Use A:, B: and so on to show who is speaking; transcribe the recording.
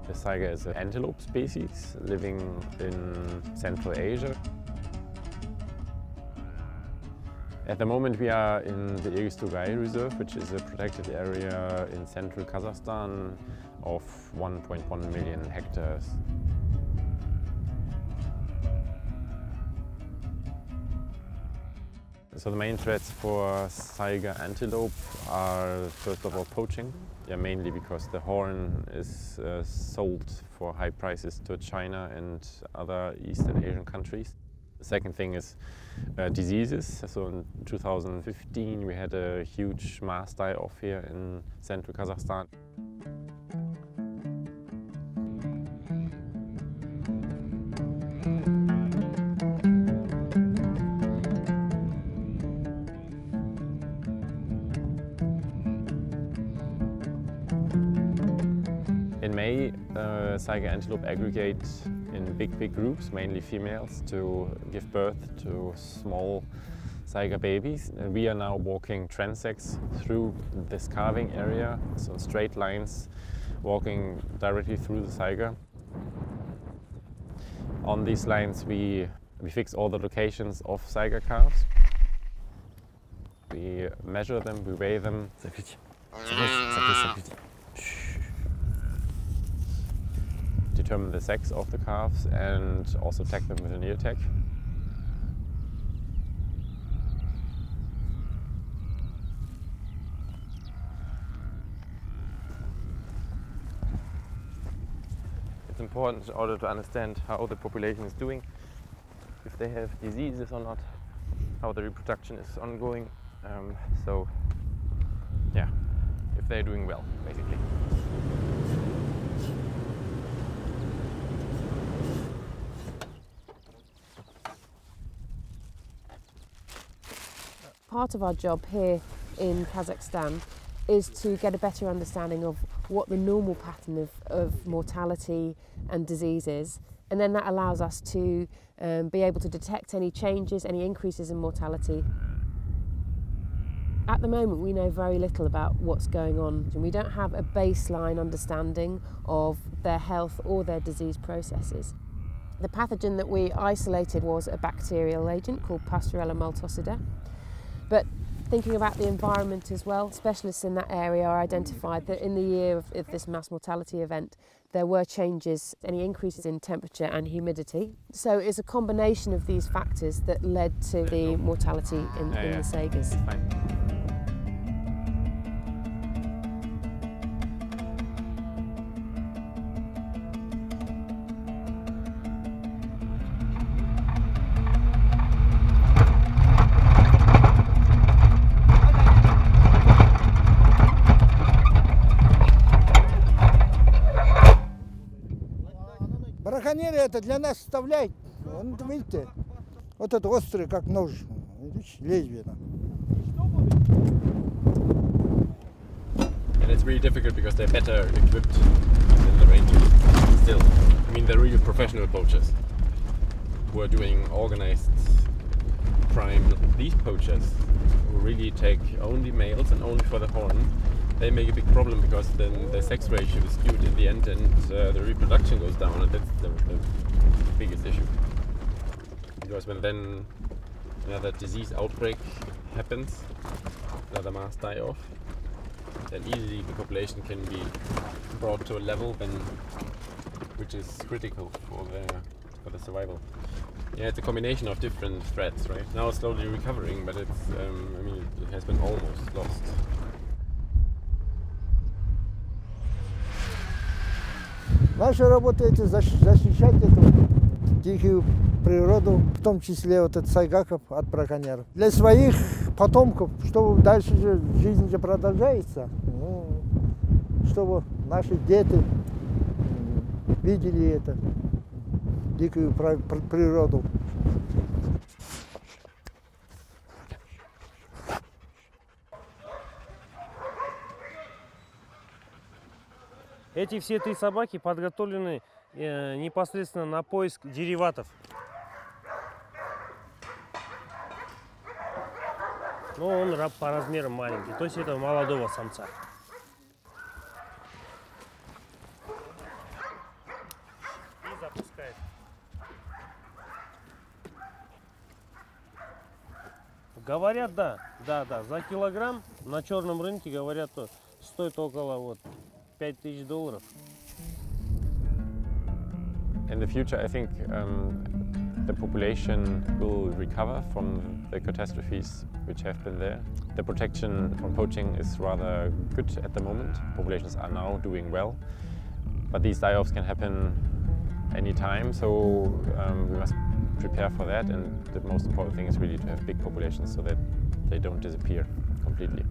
A: The Saiga is an antelope species living in Central Asia. At the moment we are in the Reserve, which is a protected area in central Kazakhstan of 1.1 million hectares. So the main threats for Saiga antelope are first of all poaching, mainly because the horn is sold for high prices to China and other Eastern Asian countries. The second thing is diseases. So in 2015 we had a huge mass die-off here in central Kazakhstan. In May, Saiga antelope aggregate in big groups, mainly females, to give birth to small Saiga babies. And we are now walking transects through this calving area, so straight lines, walking directly through the Saiga. On these lines we fix all the locations of Saiga calves. We measure them, we weigh them. Determine the sex of the calves and also tag them with an ear tag. It's important in order to understand how the population is doing, if they have diseases or not, how the reproduction is ongoing. So yeah, if they're doing well, basically.
B: Part of our job here in Kazakhstan is to get a better understanding of what the normal pattern of mortality and disease is, and then that allows us to be able to detect any changes, any increases in mortality. At the moment we know very little about what's going on, and we don't have a baseline understanding of their health or their disease processes. The pathogen that we isolated was a bacterial agent called Pastorella multocida. But thinking about the environment as well, specialists in that area identified that in the year of this mass mortality event, there were changes, any increases in temperature and humidity. So it's a combination of these factors that led to the mortality in the Saigas.
C: Браконьеры это для нас составляет, видите, вот это острый, как нож, видите, лезвие.
A: And it's really difficult because they're better equipped than the rangers. Still, I mean, they're really professional poachers who are doing organized crime. These poachers who really take only males and only for the horn, they make a big problem because then the sex ratio is skewed in the end and the reproduction goes down, and that's the biggest issue. Because when then another disease outbreak happens, another mass die-off, then easily the population can be brought to a level which is critical for the survival. Yeah, it's a combination of different threats, right? Now it's slowly recovering, but it's I mean, it has been almost lost.
C: Наша работа это защищать эту дикую природу, в том числе вот этот сайгаков от браконьеров. Для своих потомков, чтобы дальше же жизнь же продолжается, чтобы наши дети видели это, дикую природу.
D: Эти все три собаки подготовлены непосредственно на поиск дериватов. Но он по размерам маленький, то есть это молодого самца. Говорят, да, за килограмм на черном рынке, говорят, то стоит около $5000.
A: In the future, I think the population will recover from the catastrophes which have been there. The protection from poaching is rather good at the moment. Populations are now doing well, but these die-offs can happen any time, so we must prepare for that, and the most important thing is really to have big populations so that they don't disappear completely.